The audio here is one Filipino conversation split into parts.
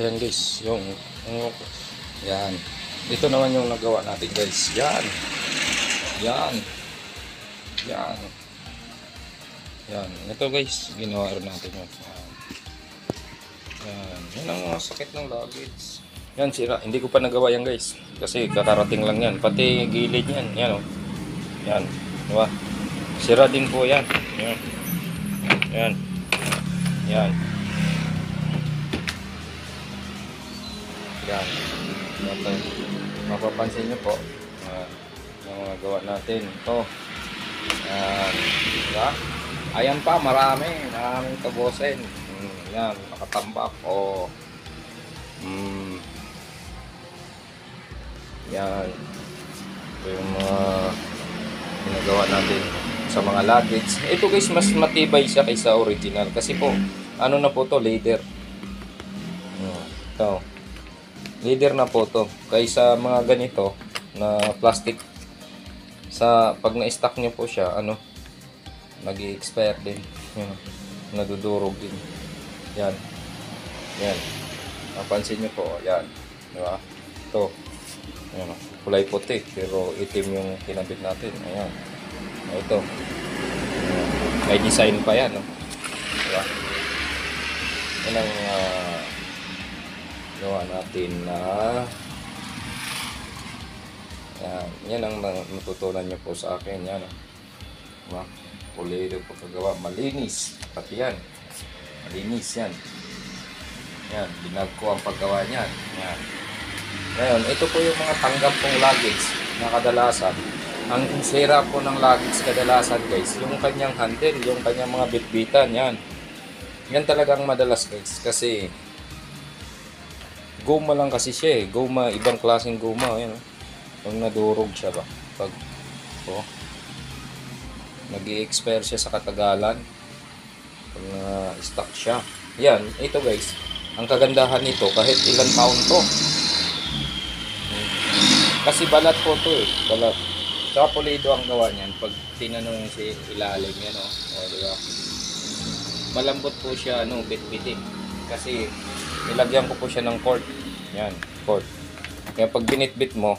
Ayan guys, yan. Ito naman yung nagawa natin guys. Yan. Yan. Yan. Yan. Ito guys, ginawa rin natin yun. Yan. Yan ang mga sakit ng luggage. Yan sira. Hindi ko pa nagawa yan guys. Kasi kakarating lang yan. Pati gilid yan. Yan o. Yan. Diba? Sira din po yan. Yan. Yan. Yan. Yan. Okay. Mapapansin nyo po. Yung mga gawa natin. Ito. Yan. Diba? Ayan pa. Maraming tabosin. Yan. Nakatambak. O. Yan. Ito yung mga ginagawa natin sa mga luggage. Ito guys, mas matibay siya kaysa original. Kasi po, ano na po to, leather. Ito. Leather na po to. Kaysa mga ganito na plastic. Pag na-stock nyo po siya, nag-i-expire din. Yan. Nadudurog din. Yan. Yan. Napansin nyo po, yan. Diba? Ito. Ayan, kulay puti pero itim yung kinabit natin. Ayan. Ito. Ayan. May design pa yan, no? Diba? Yan ang gawa natin na yan ang natutunan nyo po sa akin. Yan, no? Diba? Pulido po kagawa. Malinis. Pati yan. Malinis yan. Yan. Binag ko ang paggawa niyan. Yan. Ngayon, ito po yung mga tanggap kong luggage na kadalasan. Ang sira po ng luggage kadalasan guys, yung kanyang handle, yung kanyang mga bitbitan, yan. Yan talagang madalas guys, kasi goma lang kasi siya eh. Goma, ibang klaseng goma. Yan, yung nadurog siya ba. Pag, nag-i-expire siya sa katagalan. Pag na-stock siya. Yan, ito guys. Ang kagandahan nito, kahit ilang taon to. Kasi balat po to eh, balat. Tsaka pulido ang gawa niyan. Pag tinanong si ilalim yan, diba? Malambot po siya, bit-bitin. Kasi nilagyan ko po siya ng cord. Yan, cord. Kaya pag binitbit mo,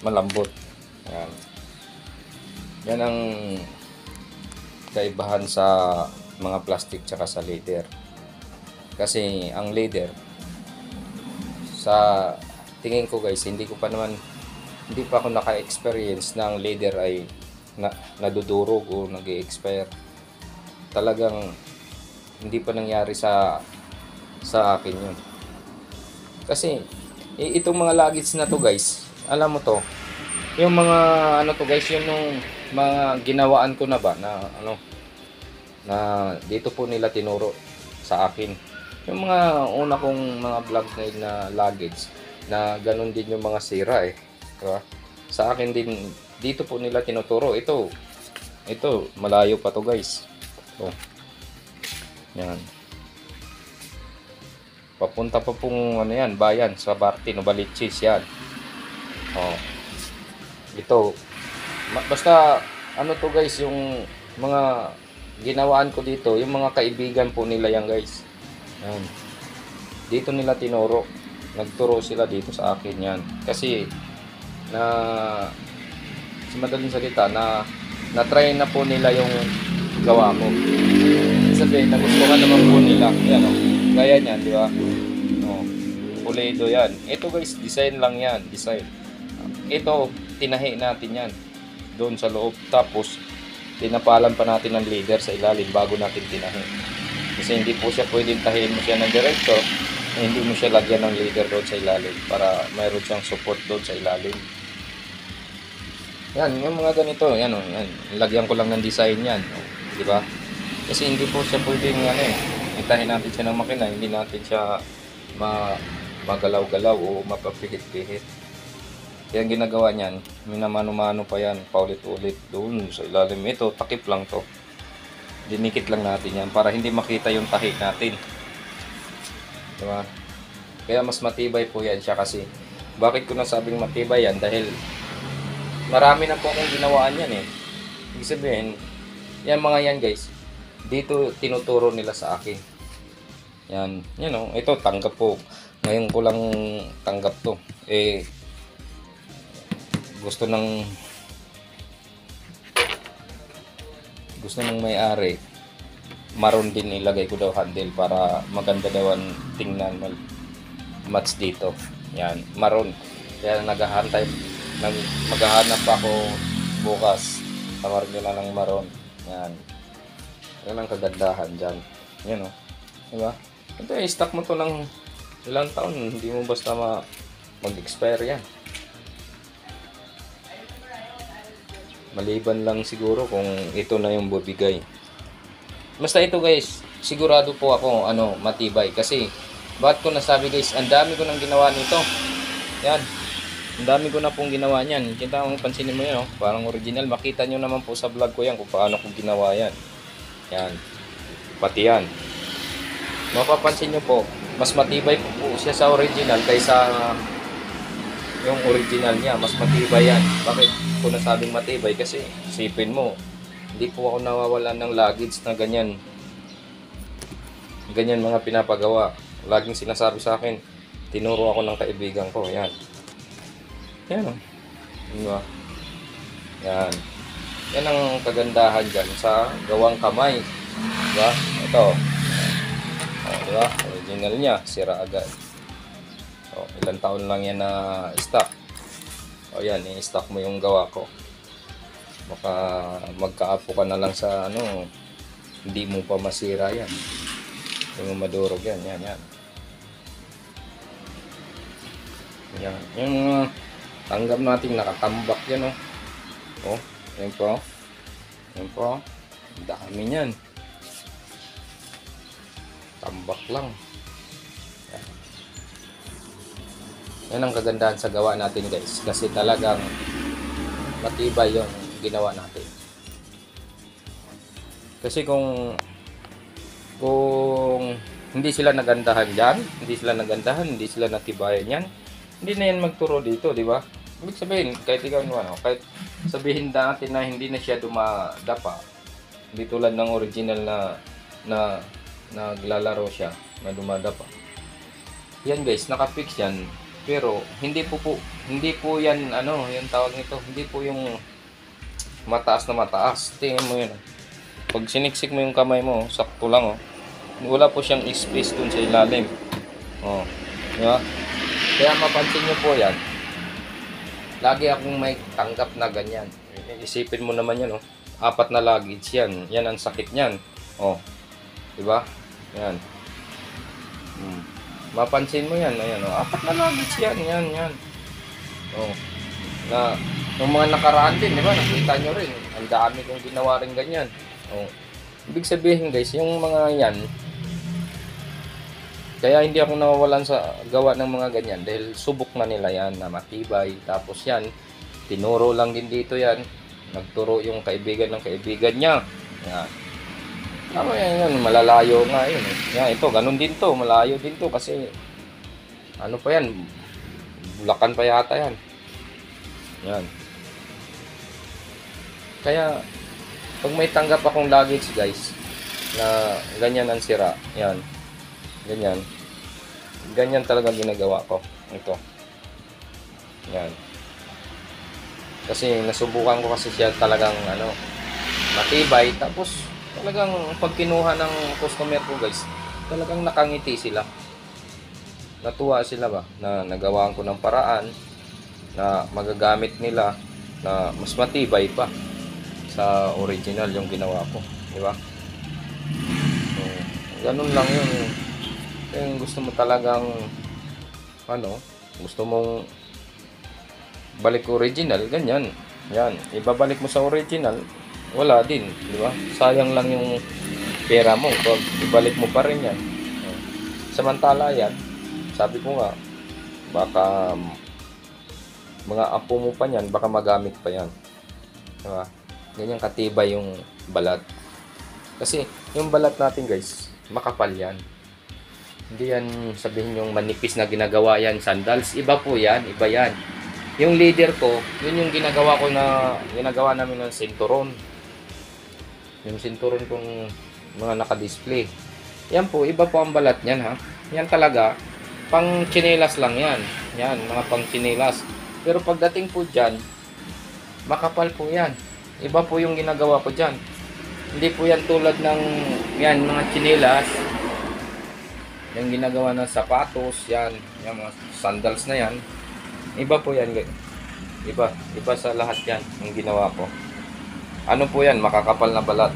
malambot. Yan. Yan ang kaibahan sa mga plastic tsaka sa leather. Kasi ang leather, sa tingin ko guys, hindi pa ako naka-experience na ang leather ay nadudurog o nag-i-expire. Talagang hindi pa nangyari sa akin yun. Kasi itong mga luggage na to guys, alam mo to, yung mga to guys, yun yung mga ginawaan ko na ba na na dito po nila tinuro sa akin. Yung mga una kong mga vlog na luggage na ganun din yung mga sira eh. Diba? Sa akin din, dito po nila tinuturo. Ito, malayo pa to guys. Ito. Yan. Papunta pa pong yan, bayan, sa Barte, Novaliches yan. Ito. Basta, to guys, yung mga ginawaan ko dito, yung mga kaibigan po nila yan guys. Yan. Dito nila tinuro. Nagturo sila dito sa akin yan. Kasi sa madaling salita na-try na po nila yung gawa ko. Sabihin, nagustuhan naman po nila. Yan gaya niyan, di ba? Pulido yan. Ito guys, design lang yan. Design. Ito, tinahi natin yan. Doon sa loob. Tapos, tinapalan pa natin ng leather sa ilalim bago natin tinahi. Kasi hindi po siya pwedeng tahiin mo siya ng diretso. Hindi mo siya lagyan ng leather doon sa ilalim para mayroon siyang support doon sa ilalim. Yan, yung mga ganito, yan. Lagyan ko lang ng design yan, di ba? Kasi hindi po siya pwedeng itahin natin siya ng makina, hindi natin siya magalaw-galaw o mapapihit-pihit. Kaya ang ginagawa niyan, minamano-mano pa yan, paulit-ulit doon sa ilalim. Ito, takip lang to. Dinikit lang natin yan para hindi makita yung tahi natin. Diba? Kaya mas matibay po yan siya kasi. Bakit ko nasabing matibay yan? Dahil marami na po akong ginawaan yan eh. Ibig sabihin, yan mga yan guys, dito tinuturo nila sa akin. Yan, yan o. Ito, tanggap po. Ngayon ko lang tanggap to. Gusto ng may-ari. Maroon din ilagay ko daw handle para maganda daw ang tingnan match dito. Yan, maroon. Kaya maghahanap ako bukas sa markila ng maroon. Yan. Yan ang kagandahan dyan. Yan o. Diba? Ito stock mo to ng ilang taon. Hindi mo basta mag-expire yan. Maliban lang siguro kung ito na yung bubigay. Basta ito guys, sigurado po ako matibay. Kasi, bakit ko nasabi guys, ang dami ko nang ginawa nito. Yan. Ang dami ko na pong ginawa niyan. Kita mo, pansinin mo yan, parang original. Makita nyo naman po sa vlog ko yan kung paano ko ginawa yan. Yan. Pati yan. Mapapansin nyo po, mas matibay po siya sa original kaysa yung original niya. Mas matibay yan. Bakit ko nasabing matibay? Kasi, isipin mo, hindi po ako nawawalan ng luggage na ganyan. Ganyan mga pinapagawa. Laging sinasabi sa akin, tinuro ako ng kaibigan ko. Yan. Yan o. Diba? Yan. Yan ang kagandahan dyan sa gawang kamay. Diba? Ito. Diba? Original niya. Sira agad. Ilang taon lang yan na stock. Yan. I-stock mo yung gawa ko. Baka magkaapo ka na lang sa hindi mo pa masira yan. Hindi mo madurog yan. Yan. Yan. Yung tanggap natin nakatambak yan yan po. Yan po. Dami yan. Tambak lang. Yan. Yan ang kagandahan sa gawa natin guys. Kasi talagang matibay yung ginawa natin. Kasi kung hindi sila nagandahan dyan, hindi sila natibayan yan, hindi na yan magturo dito, di ba? Ibig sabihin, kahit ikaw kahit sabihin natin na hindi na siya dumadapa, hindi tulad ng original na naglalaro siya, na dumadapa. Yan guys, nakafix yan. Pero hindi po yan yung tawag nito, hindi po yung mataas na mataas. Tingnan mo yun. Pag siniksik mo yung kamay mo, sakto lang wala po siyang space dun sa ilalim. Diba? Kaya mapansin nyo po yan. Lagi akong may tanggap na ganyan. Isipin mo naman yan 4 na luggage yan. Yan ang sakit niyan. Diba? Yan. Mapansin mo yan. Ayan, 4 na luggage yan. Yan. Yung mga nakaraan din, di ba? Nakita nyo rin. Ang dami kong ginawa rin ganyan. Ibig sabihin guys, yung mga yan, kaya hindi ako nawawalan sa gawa ng mga ganyan. Dahil subok na nila yan na matibay. Tapos yan, tinuro lang din dito yan. Nagturo yung kaibigan ng kaibigan niya. Yan. Tama yan, malalayo nga yun. Yan, ito, ganun din to. Malayo din to kasi, pa yan? Bulacan pa yata yan. Yan. Kaya, pag may tanggap akong luggage guys, na ganyan ang sira, yan, ganyan talaga ginagawa ko. Ito. Yan. Kasi nasubukan ko kasi siya talagang matibay. Tapos, talagang pag kinuha ng customer ko guys, talagang nakangiti sila. Natuwa sila ba, na nagawaan ko ng paraan, na magagamit nila, na mas matibay pa sa original yung ginawa ko, di ba? So, ganun lang yun. Yung gusto mo talagang gusto mong balik original, ganyan. Yan, ibabalik mo sa original, wala din, di ba? Sayang lang yung pera mo pag ibalik mo pa rin yan. Samantala yan, sabi ko nga, baka mga apo mo pa yan, baka magamit pa yan, di ba? Ganyan katibay yung balat. Kasi yung balat natin guys, makapal yan. Hindi yan sabihin yung manipis na ginagawa yan sandals. Iba po yan, iba yan. Yung leader ko, yun yung ginagawa namin ng sinturon. Yung sinturon kong mga naka-display. Yan po, iba po ang balat niyan ha. Yan talaga, pang tsinelas lang yan. Yan, mga pang tsinelas. Pero pagdating po dyan, makapal po yan. Iba po yung ginagawa ko dyan. Hindi po yan tulad ng yan, mga tsinelas. Yung ginagawa ng sapatos, yan. Yung mga sandals na yan. Iba po yan. Iba sa lahat yan, yung ginawa ko. Ano po yan, makakapal na balat.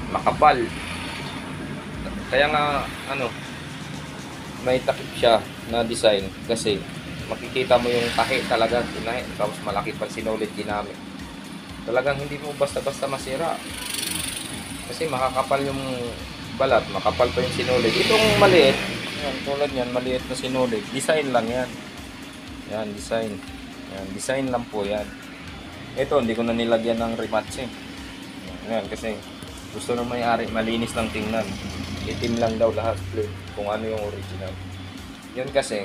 Makapal. Kaya nga, may takip siya na design kasi makikita mo yung tahi talaga, tinahi, tapos malaki pang sinulid ginamit. Talagang hindi mo basta-basta masira. Kasi makakapal yung balat, makapal pa yung sinulid. Itong maliit, yan, tulad yan, maliit na sinulid, design lang yan. Yan, design. Yan, design lang po yan. Ito, hindi ko na nilagyan ng rematch eh. Yan, kasi gusto ng may-ari, malinis lang tingnan. Itim lang daw lahat, kung ano yung original. Yun kasi,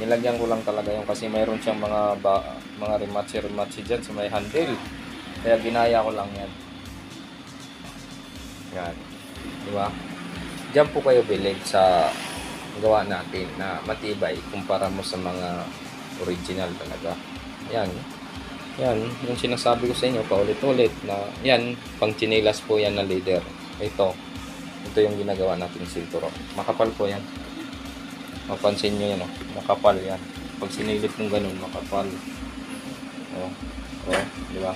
nilagyan ko lang talaga yun kasi mayroon siyang mga rematch dyan sa may handle. Kaya ginaya ko lang yan. Yan. Diba? Diyan po kayo bilid sa gawa natin na matibay kumpara mo sa mga original talaga. Yan. Yan. Yung sinasabi ko sa inyo paulit-ulit na yan, pang chinelas po yan na leader. Ito yung ginagawa natin silturo. Makapal po yan. Mapansin nyo yan, makapal yan. Pag sinilip ng ganun, makapal. Di ba?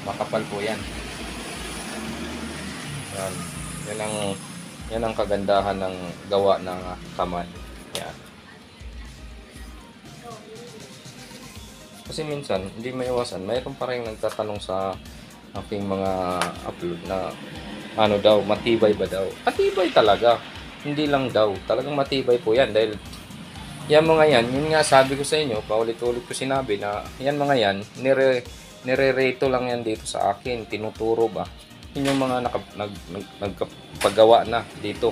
Makapal po yan. Yan. Yan ang kagandahan ng gawa ng kamay. Yan. Kasi minsan, hindi maiwasan, mayroon pa rin nagtatanong sa aking mga upload na daw, matibay ba daw? Matibay talaga. Hindi lang daw. Talagang matibay po yan. Dahil yan mga yan, yun nga sabi ko sa inyo, paulit-ulit ko sinabi na yan mga yan, nire-rato lang yan dito sa akin. Tinuturo ba? Yun yung mga nagpagawa na dito.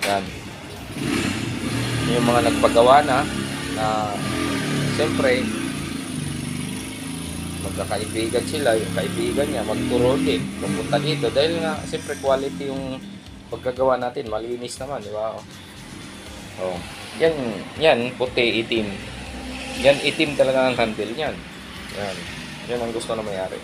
Yan. Yung mga nagpagawa na siyempre, magkakaibigan sila, yung kaibigan niya magturo din pupunta dito dahil nga siyempre quality yung pagkagawa natin, malinis naman, di ba? Yan puti, itim. Yan itim talaga ang handle niyan. Yan ang gusto na mayari.